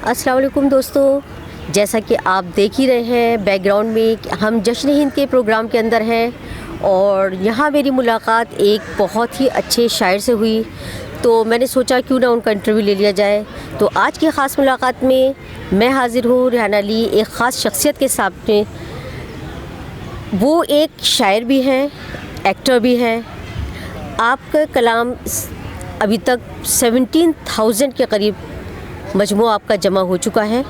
अस्सलाम वालेकुम दोस्तों, जैसा कि आप देख ही रहे हैं बैकग्राउंड में हम जश्न हिंद के प्रोग्राम के अंदर हैं और यहाँ मेरी मुलाकात एक बहुत ही अच्छे शायर से हुई, तो मैंने सोचा क्यों ना उनका इंटरव्यू ले लिया जाए। तो आज की ख़ास मुलाकात में मैं हाज़िर हूँ रेहान अली एक ख़ास शख्सियत के सामने। वो एक शायर भी हैं, एक्टर भी हैं। आपका कलाम अभी तक 17,000 के करीब मजमूआ आपका जमा हो चुका है।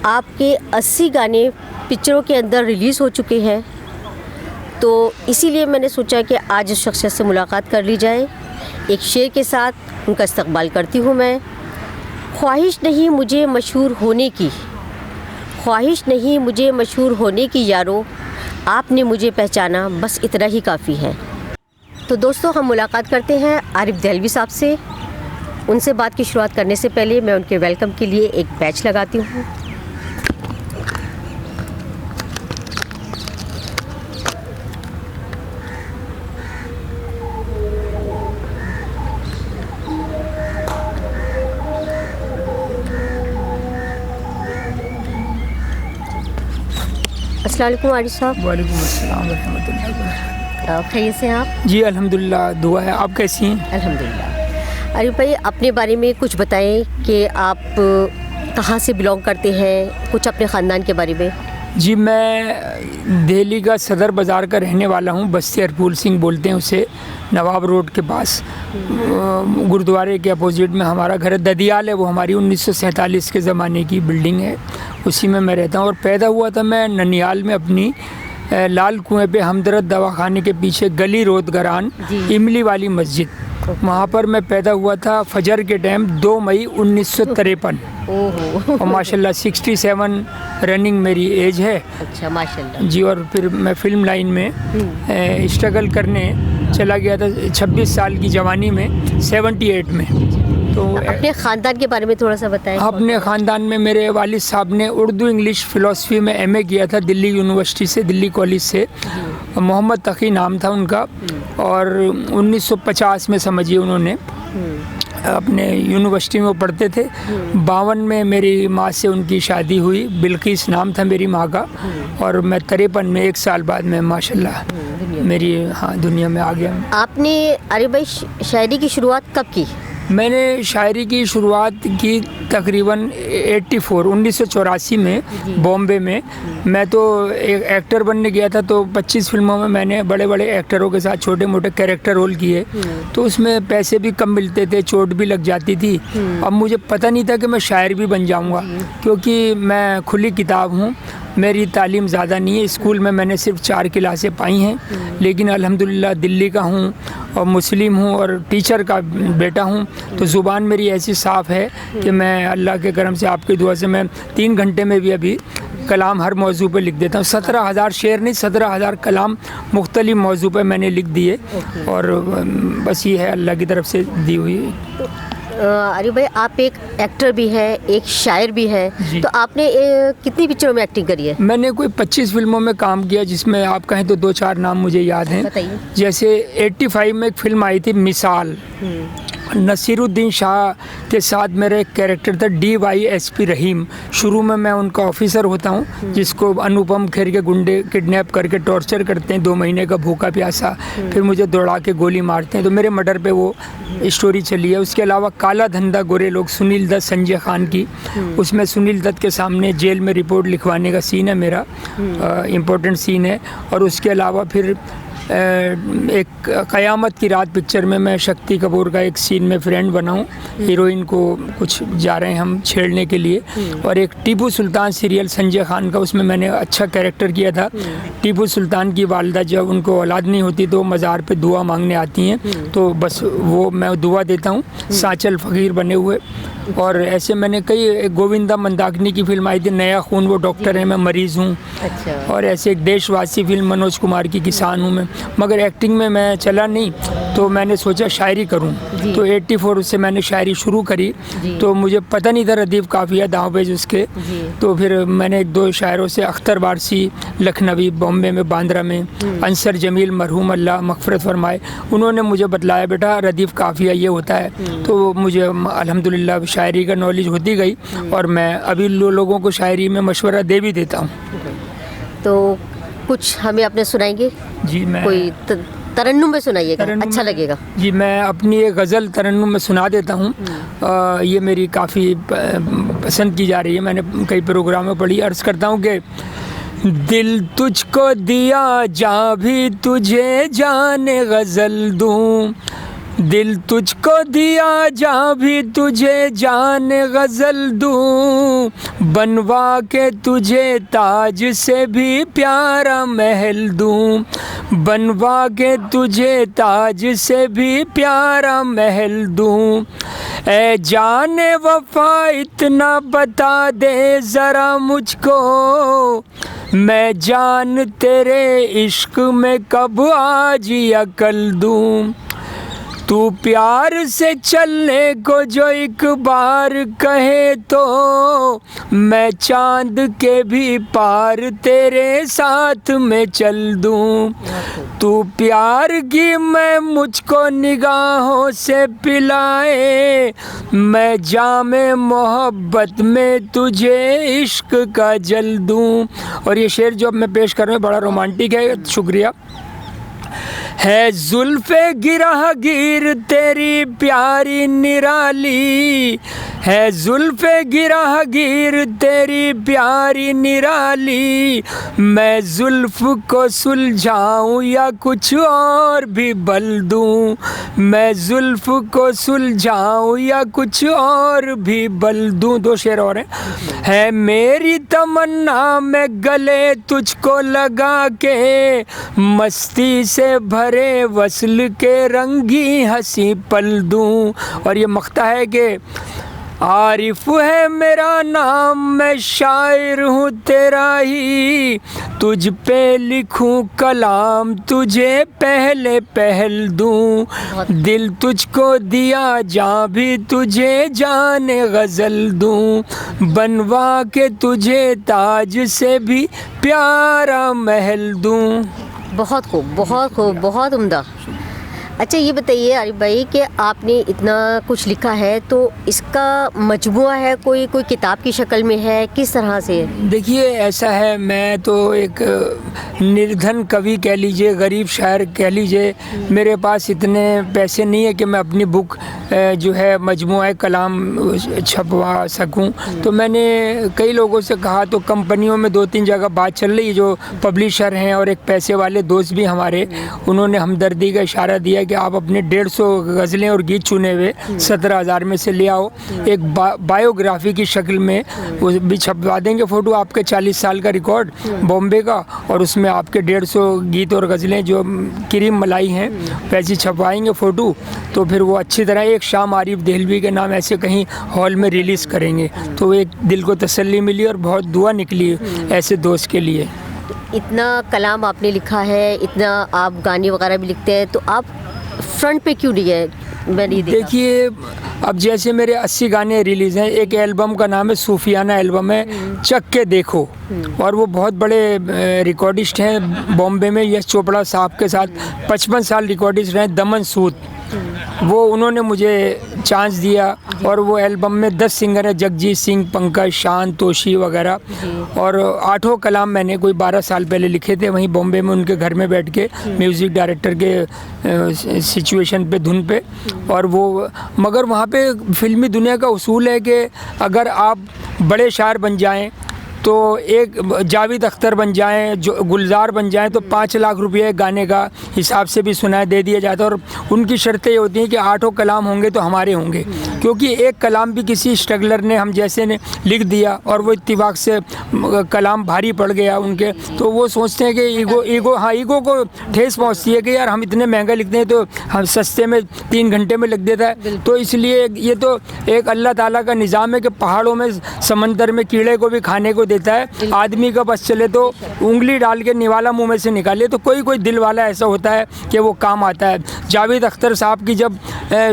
आपके 80 गाने पिक्चरों के अंदर रिलीज़ हो चुके हैं, तो इसीलिए मैंने सोचा कि आज उस शख्सियत से मुलाकात कर ली जाए। एक शेर के साथ उनका इस्तकबाल करती हूँ मैं। ख्वाहिश नहीं मुझे मशहूर होने की, ख्वाहिश नहीं मुझे मशहूर होने की यारो, आपने मुझे पहचाना बस इतना ही काफ़ी है। तो दोस्तों, हम मुलाकात करते हैं आरिफ दहलवी साहब से। उनसे बात की शुरुआत करने से पहले मैं उनके वेलकम के लिए एक बैच लगाती हूँ। अस्सलाम वालेकुम आरिफ साहब। वालेकुम अस्सलाम रहमतुल्लाहि व बरकातहू। खैरियत से हैं आप? जी अल्हम्दुलिल्लाह, दुआ है। आप कैसी हैं? अल्हम्दुलिल्लाह। अरे भाई, अपने बारे में कुछ बताएं कि आप कहाँ से बिलोंग करते हैं, कुछ अपने ख़ानदान के बारे में। जी, मैं दिल्ली का सदर बाज़ार का रहने वाला हूँ। बस्ती हरफूल सिंह बोलते हैं उसे, नवाब रोड के पास गुरुद्वारे के अपोजिट में हमारा घर है। ददियाल है वो, हमारी 1947 के ज़माने की बिल्डिंग है, उसी में मैं रहता हूँ। और पैदा हुआ था मैं ननिहाल में, अपनी लाल कुएँ पे हमदर्द दवाखाने के पीछे गली रोदगरान इमली वाली मस्जिद, वहाँ पर मैं पैदा हुआ था फजर के टाइम 2 मई 1953। और माशाल्लाह 67 रनिंग मेरी एज है। अच्छा, माशाल्लाह जी। और फिर मैं फ़िल्म लाइन में स्ट्रगल करने चला गया था 26 साल की जवानी में, 78 में। तो अपने ख़ानदान के बारे में थोड़ा सा बताएं। अपने ख़ानदान में मेरे वालिद साहब ने उर्दू इंग्लिश फ़िलासफ़ी में MA किया था दिल्ली यूनिवर्सिटी से, दिल्ली कॉलेज से। मोहम्मद तकी नाम था उनका। और 1950 में समझिए उन्होंने अपने यूनिवर्सिटी में वो पढ़ते थे। 52 में मेरी माँ से उनकी शादी हुई, बिल्किस नाम था मेरी माँ का। और मैं 53 में 1 साल बाद में माशाल्लाह मेरी दुनिया में आ गया। आपने अरे भाई शायरी की शुरुआत कब की? मैंने शायरी की शुरुआत की तकरीबन 1984 में बॉम्बे में। मैं तो एक एक्टर बनने गया था, तो 25 फिल्मों में मैंने बड़े बड़े एक्टरों के साथ छोटे मोटे कैरेक्टर रोल किए। तो उसमें पैसे भी कम मिलते थे, चोट भी लग जाती थी। अब मुझे पता नहीं था कि मैं शायर भी बन जाऊंगा, क्योंकि मैं खुली किताब हूँ। मेरी तालीम ज़्यादा नहीं है, स्कूल में मैंने सिर्फ 4 क्लासें पाई हैं। लेकिन अल्हम्दुलिल्लाह दिल्ली का हूँ और मुस्लिम हूँ और टीचर का बेटा हूँ, तो ज़ुबान मेरी ऐसी साफ़ है कि मैं अल्लाह के करम से, आपकी दुआ से, मैं 3 घंटे में भी अभी कलाम हर मौजू पे लिख देता हूँ। 17,000 शेर नहीं, 17,000 कलाम मुख्तलिफ मौजू पे मैंने लिख दिए। और बस ये है अल्लाह की तरफ से दी हुई। अरे भाई, आप एक एक्टर भी हैं, एक शायर भी हैं, तो आपने कितनी पिक्चरों में एक्टिंग करी है? मैंने कोई 25 फिल्मों में काम किया, जिसमें आप कहें तो 2-4 नाम मुझे याद हैं। बताइए। जैसे 85 में एक फ़िल्म आई थी मिसाल, नसीरुद्दीन शाह के साथ मेरा एक कैरेक्टर था DYSP रहीम। शुरू में मैं उनका ऑफिसर होता हूँ, जिसको अनुपम खेर के गुंडे किडनैप करके टॉर्चर करते हैं, 2 महीने का भूखा प्यासा, फिर मुझे दौड़ा के गोली मारते हैं। तो मेरे मर्डर पे वो स्टोरी चली है। उसके अलावा काला धंधा गोरे लोग, सुनील दत्त संजय खान की, उसमें सुनील दत्त के सामने जेल में रिपोर्ट लिखवाने का सीन है मेरा, इम्पोर्टेंट सीन है। और उसके अलावा फिर एक क़यामत की रात पिक्चर में मैं शक्ति कपूर का एक सीन में फ्रेंड बना हूँ। हीरोइन को कुछ जा रहे हैं हम छेड़ने के लिए। और एक टीपू सुल्तान सीरियल संजय खान का, उसमें मैंने अच्छा कैरेक्टर किया था। टीपू सुल्तान की वालिदा जब उनको औलाद नहीं होती तो मज़ार पे दुआ मांगने आती हैं, तो बस वो मैं दुआ देता हूँ, साचल फ़कीर बने हुए। और ऐसे मैंने कई, गोविंदा मंदाकिनी की फिल्म आई थी नया खून, वो डॉक्टर है, मैं मरीज़ हूँ। और ऐसे एक देशवासी फिल्म मनोज कुमार की किसान हूँ मैं। मगर एक्टिंग में मैं चला नहीं, तो मैंने सोचा शायरी करूं। जी। तो 84 से मैंने शायरी शुरू करी। जी। तो मुझे पता नहीं था रदीफ काफिया दावपेज उसके। जी। तो फिर मैंने 2 शायरों से अख्तर वारसी लखनवी बॉम्बे में बांद्रा में, अंसर जमील मरहूम अल्लाह मग़फ़िरत फरमाए, उन्होंने मुझे बतलाया बेटा रदीफ काफिया ये होता है। तो मुझे अल्हम्दुलिल्लाह शायरी का नॉलेज होती गई और मैं अभी लोगों को शायरी में मशवरा दे भी देता हूँ। तो कुछ हमें आपने सुनाएंगे? जी मैं कोई तरन्नुम में सुनाइएगा, तरन्नुम अच्छा में- लगेगा। जी मैं अपनी एक गज़ल तरन्नुम में सुना देता हूँ। ये मेरी काफ़ी पसंद की जा रही है, मैंने कई प्रोग्राम में पढ़ी। अर्ज़ करता हूँ कि दिल तुझको दिया जहाँ भी तुझे जाने गज़ल दूँ, दिल तुझको दिया जहाँ भी तुझे जान गज़ल दूँ, बनवा के तुझे ताज से भी प्यारा महल दूँ, बनवा के तुझे ताज से भी प्यारा महल दूँ। ऐ जाने वफ़ा इतना बता दे ज़रा मुझको, मैं जान तेरे इश्क में कब आज या कल दूँ। तू प्यार से चलने को जो एक बार कहे तो, मैं चांद के भी पार तेरे साथ में चल दूँ। तू प्यार की मैं मुझको निगाहों से पिलाए, मैं जामे मोहब्बत में तुझे इश्क का जल दूँ। और ये शेर जो अब मैं पेश कर रहा हूँ बड़ा रोमांटिक है, शुक्रिया। है जुल्फ़े गिरहगीर तेरी प्यारी निराली, है जुल्फ़े गिरहगीर तेरी प्यारी निराली, मैं जुल्फ़ को सुलझाऊं या कुछ और भी बल दूं, मैं जुल्फ़ को सुलझाऊं या कुछ और भी बल दूं। 2 शेर और हैं। है मेरी तमन्ना मैं गले तुझको लगा के, मस्ती से भरे वस्ल के रंगी हंसी पल दूं। और ये मख्ता है कि आरिफ है मेरा नाम, मैं शायर हूँ तेरा ही, तुझ पे लिखूं कलाम तुझे पहले पहल दूं, दिल तुझको दिया जहाँ भी तुझे जाने गज़ल दूं, बनवा के तुझे ताज से भी प्यारा महल दूं। बहुत खूब, बहुत खूब, बहुत उम्दा। अच्छा ये बताइए आरिफ भाई कि आपने इतना कुछ लिखा है, तो इसका मजमुआ है, कोई किताब की शक्ल में है, किस तरह से है? देखिए ऐसा है, मैं तो एक निर्धन कवि कह लीजिए, गरीब शायर कह लीजिए, मेरे पास इतने पैसे नहीं है कि मैं अपनी बुक जो है मजमुआ कलाम छपवा सकूं। तो मैंने कई लोगों से कहा, तो कंपनियों में 2-3 जगह बात चल रही है, जो पब्लिशर हैं और एक पैसे वाले दोस्त भी हमारे, उन्होंने हमदर्दी का इशारा दिया कि आप अपने 150 गज़लें और गीत चुने हुए 17,000 में से ले आओ, एक बायोग्राफी की शक्ल में वो भी छपवा देंगे, फ़ोटो आपके 40 साल का रिकॉर्ड बॉम्बे का, और उसमें आपके 150 गीत और गज़लें जो क्रीम मलाई हैं वैसी छपवाएंगे फ़ोटो। तो फिर वो अच्छी तरह एक शाम आरिफ देहलवी के नाम ऐसे कहीं हॉल में रिलीज़ करेंगे। तो एक दिल को तसल्ली मिली और बहुत दुआ निकली ऐसे दोस्त के लिए। इतना कलाम आपने लिखा है, इतना आप गाने वगैरह भी लिखते हैं, तो आप फ्रंट पे क्यों नहीं गए? मैंने ये देखा। देखिए अब जैसे मेरे 80 गाने रिलीज़ हैं, एक एल्बम का नाम है सूफियाना एल्बम है, चक के देखो, और वो बहुत बड़े रिकॉर्डिस्ट हैं बॉम्बे में, यश चोपड़ा साहब के साथ 55 साल रिकॉर्डिस्ट रहे, दमन सूद, वो उन्होंने मुझे चांस दिया, और वो एल्बम में 10 सिंगर हैं, जगजीत सिंह, पंकज, शान, तोशी वगैरह, और 8 कलाम मैंने कोई 12 साल पहले लिखे थे वहीं बॉम्बे में उनके घर में बैठ के, म्यूज़िक डायरेक्टर के सिचुएशन पे, धुन पे। और वो मगर वहाँ पे फिल्मी दुनिया का उसूल है कि अगर आप बड़े शायर बन जाएं, तो एक जावेद अख्तर बन जाएं, जो गुलजार बन जाएं, तो 5 लाख रुपये गाने का हिसाब से भी सुनाए दे दिया जाता है। और उनकी शर्तें ये होती हैं कि 8 कलाम होंगे तो हमारे होंगे, क्योंकि एक कलाम भी किसी स्ट्रगलर ने, हम जैसे ने लिख दिया और वो इत्तिफाक से कलाम भारी पड़ गया उनके, तो वो सोचते हैं कि ईगो को ठेस पहुँचती है कि यार हम इतने महंगा लिखते हैं तो हम सस्ते में 3 घंटे में लिख देता है। तो इसलिए ये तो एक अल्लाह ताला का निज़ाम है कि पहाड़ों में, समंदर में कीड़े को भी खाने को दे देता है। आदमी का बस चले तो उंगली डाल के निवाला मुंह में से निकाले, तो कोई कोई दिल वाला ऐसा होता है कि वो काम आता है। जावेद अख्तर साहब की जब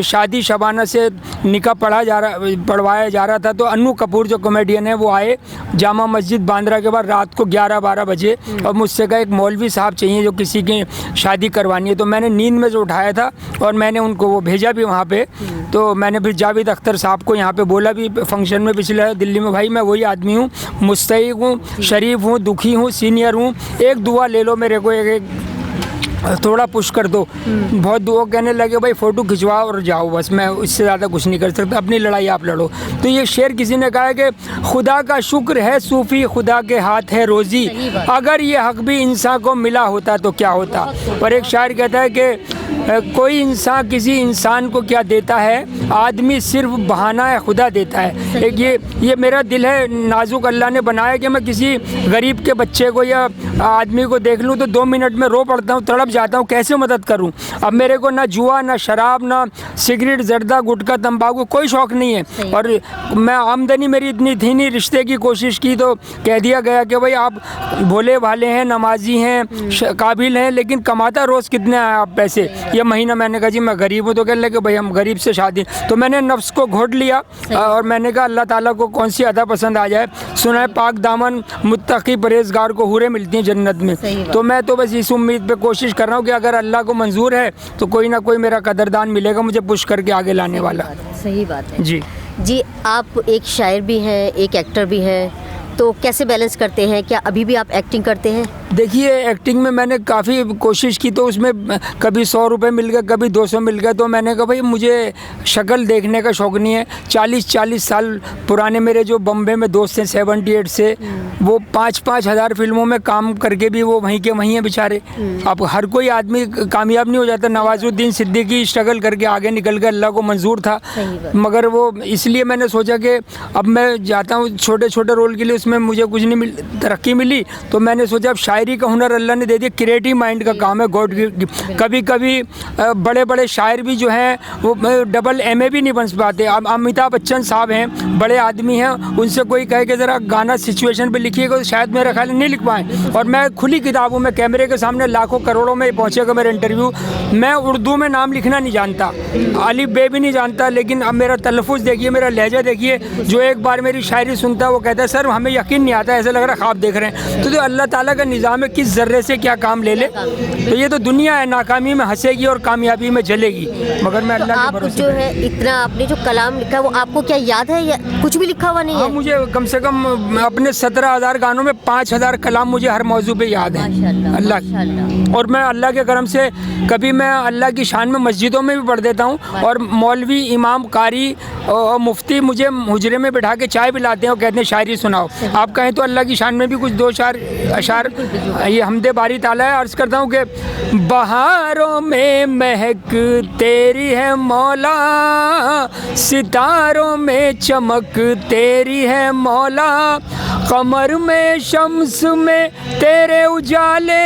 शादी शबाना से निकाह पढ़वाया जा रहा था, तो अन्नू कपूर जो कॉमेडियन है वो आए जामा मस्जिद बांद्रा के बाद रात को 11-12 बजे, और मुझसे कहा एक मौलवी साहब चाहिए जो किसी की शादी करवानी है। तो मैंने नींद में से उठाया था और मैंने उनको वो भेजा भी वहाँ पे। तो मैंने फिर जावेद अख्तर साहब को यहाँ पे बोला भी फंक्शन में पिछले दिल्ली में, भाई मैं वही आदमी हूँ, मुस्तैक हूँ, शरीफ हूँ, दुखी हूँ, सीनियर हूँ, एक दुआ ले लो मेरे को, एक थोड़ा पुश कर दो। बहुत दुआ कहने लगे भाई फ़ोटो खिंचवाओ और जाओ, बस मैं इससे ज़्यादा कुछ नहीं कर सकता, अपनी लड़ाई आप लड़ो। तो ये शेर किसी ने कहा है कि खुदा का शुक्र है सूफ़ी, खुदा के हाथ है रोज़ी, अगर ये हक़ भी इंसान को मिला होता तो क्या होता। और एक शायर कहता है कि कोई इंसान किसी इंसान को क्या देता है, आदमी सिर्फ बहाना है खुदा देता है। एक ये मेरा दिल है नाजुक, अल्लाह ने बनाया कि मैं किसी गरीब के बच्चे को या आदमी को देख लूँ तो 2 मिनट में रो पड़ता हूँ, तड़प जाता हूँ, कैसे मदद करूँ। अब मेरे को ना जुआ, ना शराब, ना सिगरेट, जर्दा, गुटखा, तंबाकू कोई शौक़ नहीं है। और मैं आमदनी मेरी इतनी थी नहीं, रिश्ते की कोशिश की तो कह दिया गया कि भाई आप भोले भाले हैं, नमाजी हैं, काबिल हैं, लेकिन कमाता रोज़ कितने हैं आप पैसे ये महीना। मैंने कहा जी मैं गरीब हूँ। तो कहने लगे भाई हम गरीब से शादी। तो मैंने नफ्स को घोट लिया और मैंने कहा अल्लाह ताला को कौन सी अदा पसंद आ जाए। सुना है पाक दामन मुत्तकी परहेजगार को हुरें मिलती हैं जन्नत में। तो मैं तो बस इस उम्मीद पे कोशिश कर रहा हूँ कि अगर अल्लाह को मंजूर है तो कोई ना कोई मेरा कदरदान मिलेगा मुझे पुश करके आगे लाने वाला। सही बात है जी। आप एक शायर भी हैं, एक एक्टर भी हैं, तो कैसे बैलेंस करते हैं? क्या अभी भी आप एक्टिंग करते हैं? देखिए एक्टिंग में मैंने काफ़ी कोशिश की, तो उसमें कभी 100 रुपये मिल गए, कभी 200 मिल गए। तो मैंने कहा भाई मुझे शक्ल देखने का शौक़ नहीं है। 40 साल पुराने मेरे जो बम्बे में दोस्त हैं 78 से, वो 5-5 हज़ार फिल्मों में काम करके भी वो वहीं के वहीं हैं बेचारे। अब हर कोई आदमी कामयाब नहीं हो जाता। नवाजुद्दीन सिद्दीकी स्ट्रगल करके आगे निकल गए, अल्लाह को मंजूर था। मगर वो इसलिए मैंने सोचा कि अब मैं जाता हूँ छोटे छोटे रोल के लिए, उसमें मुझे कुछ नहीं तरक्की मिली। तो मैंने सोचा अब शायरी का हुनर अल्लाह ने दे दिया, क्रिएटिव माइंड का काम है, गॉड। कभी कभी बड़े बड़े शायर भी जो हैं वो डबल MA भी नहीं बन पाते। अब अमिताभ बच्चन साहब हैं, बड़े आदमी हैं, उनसे कोई कहे कि ज़रा गाना सिचुएशन पे लिखिएगा तो शायद मेरा ख्याल नहीं लिख पाएँ। और मैं खुली किताब हूँ, मैं कैमरे के सामने लाखों करोड़ों में पहुँचेगा मेरा इंटरव्यू। मैं उर्दू में नाम लिखना नहीं जानता, अलिफ बे भी नहीं जानता, लेकिन अब मेरा तलफ़ुज़ देखिए, मेरा लहजा देखिए। जो एक बार मेरी शायरी सुनता है वो कहता है सर हमें यकीन नहीं आता, ऐसा लग रहा ख्वाब देख रहे हैं। तो जो अल्लाह ताला का निज़ाम है, किस ज़र्रे से क्या काम ले ले। तो ये तो दुनिया है, नाकामी में हंसेगी और कामयाबी में जलेगी। मगर मैं अल्लाह के भरोसे जो है इतना आपने जो कलाम लिखा है वो आपको क्या याद है या कुछ भी लिखा हुआ नहीं है? मुझे कम से कम अपने 17,000 गानों में 5,000 कलाम मुझे हर मौजू पे याद है अल्लाह। और मैं अल्लाह के करम से कभी मैं अल्लाह की शान में मस्जिदों में भी पढ़ देता हूँ, और मौलवी, इमाम, कारी और मुफ्ती मुझे हुजरे में बैठा के चाय पिलाते हैं और कहते हैं शायरी सुनाओ। आप कहें तो अल्लाह की शान में भी कुछ 2-4 अशार ये हमदे बारी ताला है। अर्ज़ करता हूँ कि बहारों में महक तेरी है मौला, सितारों में चमक तेरी है मौला, कमर में शम्स में तेरे उजाले,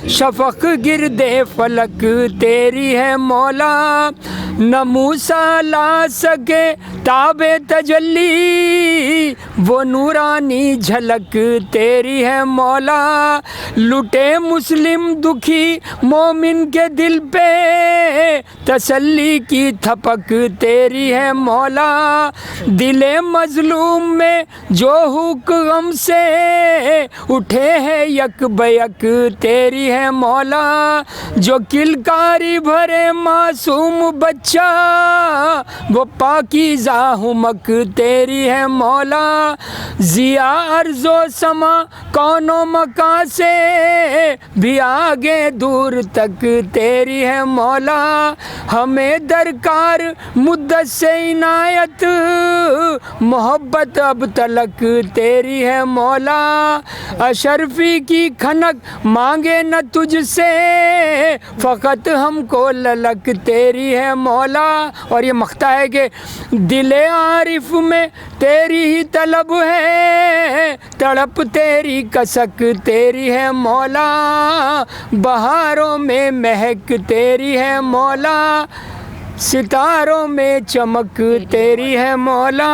शफक गिरदे फलक तेरी है मौला, न मूसा ला सके ताबे तजल्ली, वो नूरानी झलक तेरी है मौला, लुटे मुस्लिम दुखी मोमिन के दिल पे, तसल्ली की थपक तेरी है मौला, दिले मजलूम में जो हुक गम से उठे है यक बयक तेरी है मौला, जो किलकारी भरे मासूम बच्चा वो पाकीज़ा हुमक तेरी है मौला, जिया अर्ज़ो समा कौनो मका से भी आगे दूर तक तेरी है मौला, हमें दरकार मुद्दत से इनायत मोहब्बत अब तलक तेरी है मौला, अशरफी की खनक मांगे न तुझसे फ़कत हमको ललक तेरी है मौला। और ये मख्ता है कि दिले आरिफ में तेरी ही तलब है, तड़प तेरी कसक तेरी है मौला, बहारों में महक तेरी है मौला, सितारों में चमक तेरी है मौला।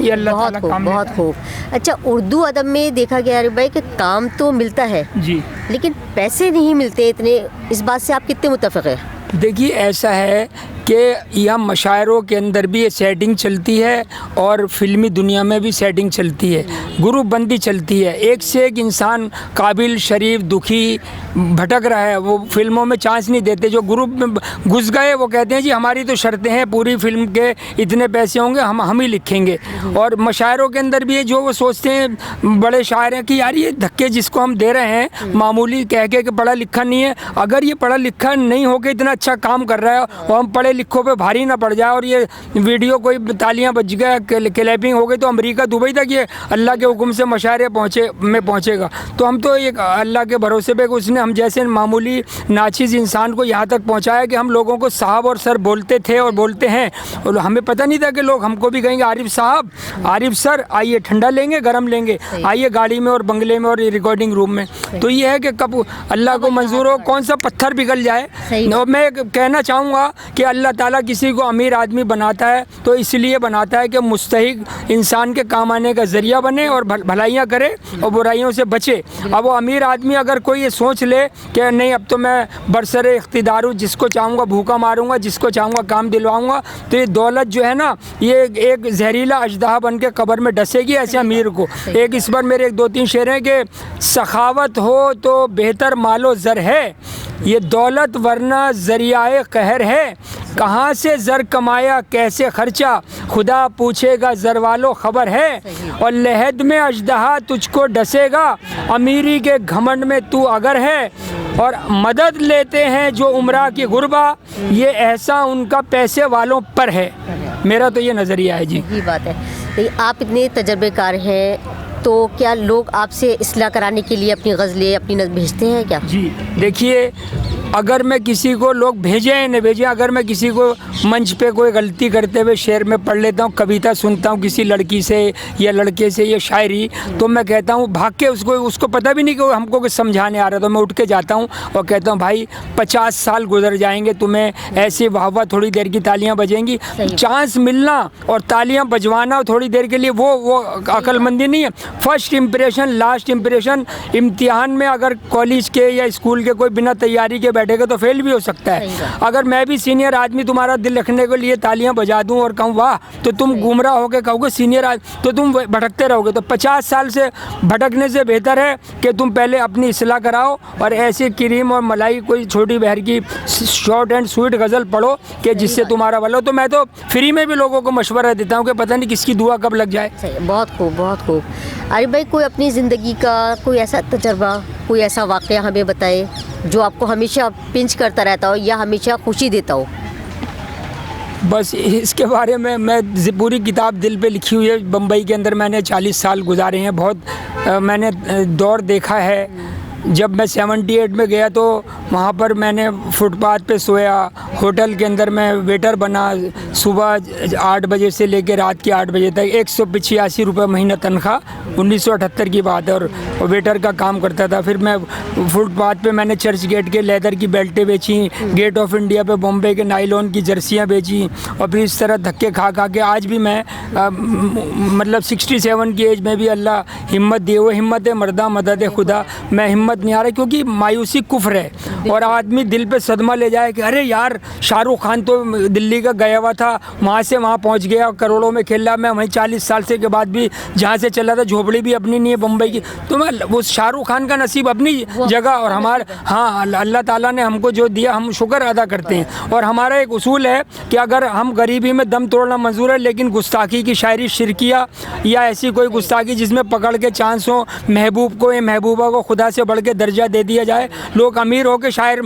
ये अल्लाह बहुत ताला खूब, काम बहुत देता है। खूब। अच्छा, उर्दू अदब में देखा गया है भाई कि काम तो मिलता है जी लेकिन पैसे नहीं मिलते इतने, इस बात से आप कितने मुत्तफ़िक़ हैं? देखिए, ऐसा है कि यह मशायरों के अंदर भी ये सेटिंग चलती है और फिल्मी दुनिया में भी सेटिंग चलती है, ग्रुप बंदी चलती है। एक से एक इंसान काबिल, शरीफ, दुखी भटक रहा है, वो फिल्मों में चांस नहीं देते। जो ग्रुप में घुस गए वो कहते हैं जी हमारी तो शर्तें हैं, पूरी फिल्म के इतने पैसे होंगे, हम ही लिखेंगे। और मशायरों के अंदर भी है जो वो सोचते हैं, बड़े शायर हैं, कि यार ये धक्के जिसको हम दे रहे हैं मामूली कह के कि पढ़ा लिखा नहीं है, अगर ये पढ़ा लिखा नहीं होकर इतना अच्छा काम कर रहा है और हम पढ़े लिखों पे भारी ना पड़ जाए और ये वीडियो कोई तालियां बज गया, क्लैपिंग हो गई, तो अमेरिका, दुबई तक ये अल्लाह के हुक्म से मशायरे पहुंचेगा। तो हम तो एक अल्लाह के भरोसे पे उसने हम जैसे मामूली नाचीज़ इंसान को यहाँ तक पहुँचाया कि हम लोगों को साहब और सर बोलते थे और बोलते हैं, और हमें पता नहीं था कि लोग हमको भी कहेंगे आरिफ साहब, आरिफ सर, आइए ठंडा लेंगे, गर्म लेंगे, आइए गाड़ी में और बंगले में और रिकॉर्डिंग रूम में। तो ये है कि कब अल्लाह को मंजूर हो कौन सा पत्थर पिघल जाए। और मैं कहना चाहूँगा कि अल्लाह ताला किसी को अमीर आदमी बनाता है तो इसलिए बनाता है कि मुस्तहिक इंसान के काम आने का ज़रिया बने और भलाइयाँ करे और बुराइयों से बचे। अब वो अमीर आदमी अगर कोई ये सोच ले कि नहीं अब तो मैं बरसरे इख्तिदार हूँ, जिसको चाहूँगा भूखा मारूंगा, जिसको चाहूँगा काम दिलवाऊँगा, तो ये दौलत जो है ना, ये एक जहरीला अजदहा बन के कब्र में डसेगी ऐसे अमीर को। एक इस पर मेरे 2-3 शेर हैं कि सखावत हो तो बेहतर मालो ज़र है, ये दौलत वरना ज़रियाए कहर है, कहाँ से ज़र कमाया कैसे खर्चा, खुदा पूछेगा ज़र वालो खबर है, और लहद में अजदहा तुझको डसेगा, अमीरी के घमंड में तू अगर है, और मदद लेते हैं जो उम्रा की गुरबा, ये ऐसा उनका पैसे वालों पर है। मेरा तो ये नज़रिया है जी। यही बात है। नहीं, आप इतने तजर्बेकार हैं तो क्या लोग आपसे इस्लाह कराने के लिए अपनी गज़लें, अपनी नज़्म भेजते हैं क्या? जी देखिए, अगर मैं किसी को लोग भेजें या न भेजें, अगर मैं किसी को मंच पे कोई गलती करते हुए शेर में पढ़ लेता हूँ, कविता सुनता हूँ किसी लड़की से या लड़के से या शायरी, तो मैं कहता हूँ भाग के उसको पता भी नहीं कि हमको कुछ समझाने आ रहा, तो मैं उठ के जाता हूँ और कहता हूँ भाई 50 साल गुजर जाएंगे, तुम्हें ऐसी वाह थोड़ी देर की तालियां बजेंगी, चांस मिलना और तालियां बजवाना थोड़ी देर के लिए वो अक्लमंदी नहीं है। फर्स्ट इम्प्रेशन, लास्ट इम्प्रेशन, इम्तिहान में अगर कॉलेज के या स्कूल के कोई बिना तैयारी के बैठेगा तो फेल भी हो सकता है। अगर मैं भी सीनियर आदमी तुम्हारा दिल रखने के लिए तालियां बजा दूं और कहूँ वाह, तो तुम गुमराह होकर कहोगे सीनियर आदमी, तो तुम भटकते रहोगे। तो 50 साल से भटकने से बेहतर है कि तुम पहले अपनी इस्लाह कराओ और ऐसे क्रीम और मलाई कोई छोटी बहर की शॉर्ट एंड स्वीट गज़ल पढ़ो कि जिससे तुम्हारा भला हो। तो मैं तो फ्री में भी लोगों को मशवरा देता हूँ कि पता नहीं किसकी दुआ कब लग जाए। बहुत खूब, बहुत खूब। अरे भाई, कोई अपनी ज़िंदगी का कोई ऐसा तजर्बा, कोई ऐसा वाक़या हमें बताए जो आपको हमेशा पिंच करता रहता हो या हमेशा खुशी देता हो। बस इसके बारे में मैं पूरी किताब दिल पे लिखी हुई है। बम्बई के अंदर मैंने 40 साल गुजारे हैं, बहुत मैंने दौर देखा है। जब मैं 78 में गया तो वहाँ पर मैंने फुटपाथ पे सोया, होटल के अंदर मैं वेटर बना, सुबह 8 बजे से लेकर रात के 8 बजे तक, 185 रुपये महीना तनख्वाह, 1978 की बात है, और वेटर का काम करता था। फिर मैं फुटपाथ पे मैंने चर्च गेट के लेदर की बेल्टें बेची, गेट ऑफ इंडिया पे बॉम्बे के नाइलॉन की जर्सियाँ बेची, और फिर इस तरह धक्के खा के आज भी मैं मतलब 67 की एज में भी अल्लाह हिम्मत दिए, वो हिम्मत है मर्दा मदद खुदा। मैं हिम्मत नहीं आ रहा क्योंकि मायूसी कुफ्र है, और आदमी दिल पे सदमा ले जाए कि अरे यार शाहरुख खान तो दिल्ली का गया हुआ था, वहाँ से वहाँ पहुँच गया, करोड़ों में खेल रहा, मैं वहीं 40 साल से के बाद भी जहाँ से चला था झोपड़ी भी अपनी नहीं है बम्बई की। तो मैं वो शाहरुख खान का नसीब अपनी जगह, और हमारे हाँ अल्लाह ताला ने हमको जो दिया हम शुक्र अदा करते हैं। और हमारा एक उसूल है कि अगर हम गरीबी में दम तोड़ना मंजूर है, लेकिन गुस्ताखी की शायरी, शिरकिया या ऐसी कोई गुस्ताखी जिसमें पकड़ के चांस हो महबूब को या महबूबा को खुदा से बढ़ के दर्जा दे दिया जाए, लोग अमीर हो के शायर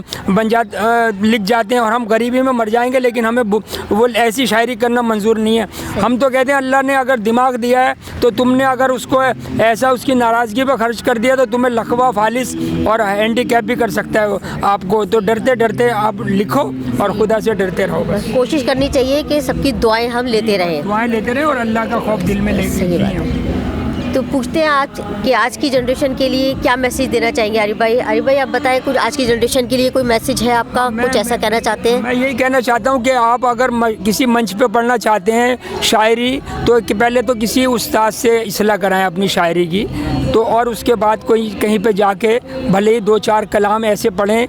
लिख जाते हैं और हम गरीबी में मर जाएंगे, लेकिन हमें वो ऐसी शायरी करना मंजूर नहीं है। हम तो कहते हैं अल्लाह ने अगर दिमाग दिया है तो तुमने अगर उसको ऐसा उसकी नाराज़गी पर खर्च कर दिया तो तुम्हें लकवा, फालिस और हैंडीकैप भी कर सकता है आपको। तो डरते डरते आप लिखो और खुदा से डरते रहो। बस कोशिश करनी चाहिए कि सबकी दुआएं हम लेते रहें, दुआएं लेते रहें और अल्लाह का खौफ दिल में लेके। तो पूछते हैं आज कि आज की जनरेशन के लिए क्या मैसेज देना चाहेंगे आरिफ भाई? आरिफ भाई आप बताएं, कुछ आज की जनरेशन के लिए कोई मैसेज है आपका, कुछ ऐसा कहना चाहते हैं? मैं यही कहना चाहता हूँ कि आप अगर किसी मंच पे पढ़ना चाहते हैं शायरी, तो पहले तो किसी उस्ताद से इस्लाह कराएं अपनी शायरी की, तो और उसके बाद कोई कहीं पे जाके भले ही 2-4 कलाम ऐसे पढ़ें,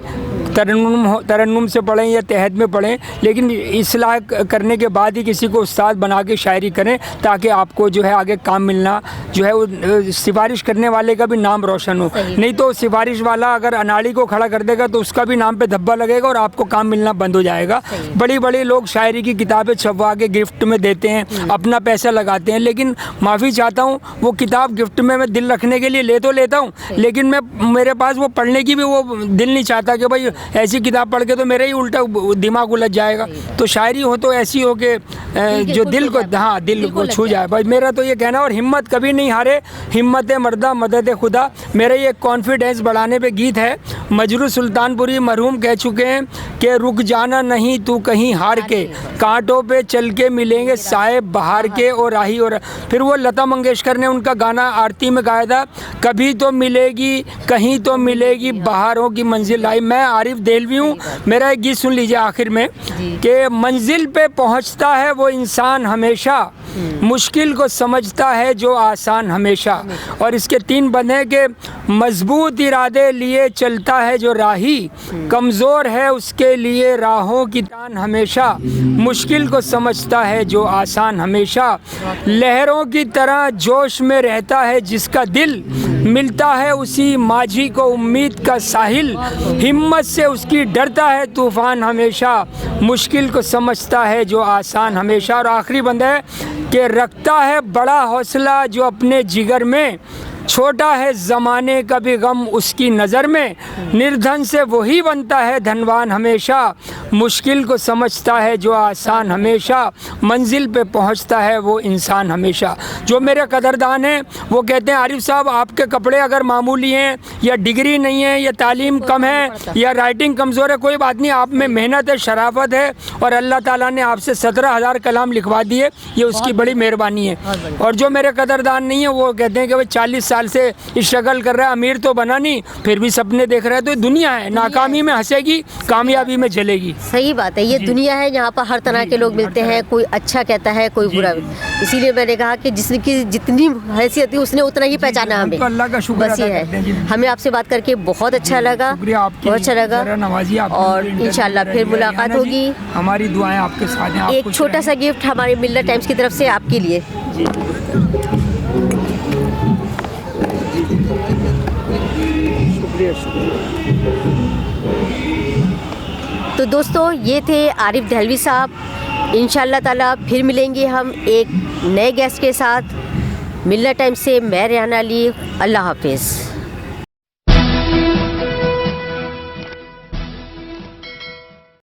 तरन्नुम से पढ़ें या तहत में पढ़ें, लेकिन इस्लाह करने के बाद ही किसी को उस्ताद बना के शायरी करें, ताकि आपको जो है आगे काम मिलना जो है वो सिफारिश करने वाले का भी नाम रोशन हो। नहीं तो सिफारिश वाला अगर अनाड़ी को खड़ा कर देगा तो उसका भी नाम पे धब्बा लगेगा और आपको काम मिलना बंद हो जाएगा। बड़ी बड़ी लोग शायरी की किताबें छपवा के गिफ्ट में देते हैं, अपना पैसा लगाते हैं, लेकिन माफ़ी चाहता हूँ वो किताब गिफ्ट में मैं दिल रखने के लिए ले तो लेता हूँ, लेकिन मेरे पास वो पढ़ने की भी वो दिल नहीं चाहता कि भाई ऐसी किताब पढ़ के तो मेरा ही उल्टा दिमाग उलझ जाएगा। तो शायरी हो तो ऐसी हो कि जो दिल को, हाँ, दिल को छू जाए। भाई मेरा तो ये कहना, और हिम्मत कभी नहीं हारे, हिम्मत मर्दा मदद खुदा मेरा ये कॉन्फिडेंस बढ़ाने पे गीत है। मजरू सुल्तानपुरी मरहूम कह चुके हैं कि रुक जाना नहीं तू कहीं हार के, कांटों पे चल के मिलेंगे साए बहार के और राही। और फिर वो लता मंगेशकर ने उनका गाना आरती में गाया था, कभी तो मिलेगी कहीं तो मिलेगी बहारों की मंजिल आई। मैं आरिफ देहलवी हूँ, मेरा एक गीत सुन लीजिए आखिर में कि मंजिल पे पहुँचता है वो इंसान हमेशा, मुश्किल को समझता है जो आसान हमेशा। और इसके 3 बंद हैं कि मजबूत इरादे लिए चलता है जो राही, कमज़ोर है उसके लिए राहों की तान हमेशा, मुश्किल को समझता है जो आसान हमेशा। लहरों की तरह जोश में रहता है जिसका दिल, मिलता है उसी माझी को उम्मीद का साहिल, हिम्मत से उसकी डरता है तूफ़ान हमेशा, मुश्किल को समझता है जो आसान हमेशा। और आखिरी बंद है कि रखता है बड़ा हौसला जो अपने जिगर में, छोटा है ज़माने का भी गम उसकी नज़र में, निर्धन से वही बनता है धनवान हमेशा, मुश्किल को समझता है जो आसान हमेशा, मंजिल पे पहुंचता है वो इंसान हमेशा। जो मेरे कदरदान हैं वो कहते हैं आरिफ साहब आपके कपड़े अगर मामूली हैं या डिग्री नहीं है या तालीम कम है या राइटिंग कमज़ोर है, कोई बात नहीं, आप में मेहनत है, शराफत है और अल्लाह ताला ने आपसे 17,000 कलाम लिखवा दिए, ये उसकी बड़ी मेहरबानी है। और जो मेरे कदरदान नहीं है वो कहते हैं कि भाई 40 साल से स्ट्रगल कर रहा है, अमीर तो बना नहीं, फिर भी सपने देख रहा है। तो दुनिया है, नाकामी में हंसेगी, कामयाबी में जलेगी। सही बात है, ये दुनिया है, यहाँ पर हर तरह के लोग मिलते हैं, कोई अच्छा कहता है कोई बुरा। इसीलिए मैंने कहा कि जिसकी जितनी हैसियत थी उसने उतना ही पहचाना हमें, तो अल्लाह का शुक्र बस ये है। हमें आपसे बात करके बहुत अच्छा लगा, बहुत अच्छा लगा, और इंशाल्लाह फिर मुलाकात होगी। हमारी दुआएं आपके साथ हैं। एक छोटा सा गिफ्ट हमारे मिल्लत टाइम्स की तरफ से आपके लिए। तो दोस्तों ये थे आरिफ देहलवी साहब। इंशाल्लाह ताला फिर मिलेंगे हम एक नए गेस्ट के साथ। मिल्लत टाइम्स से मैं रेहाना अली, अल्लाह हाफिज़।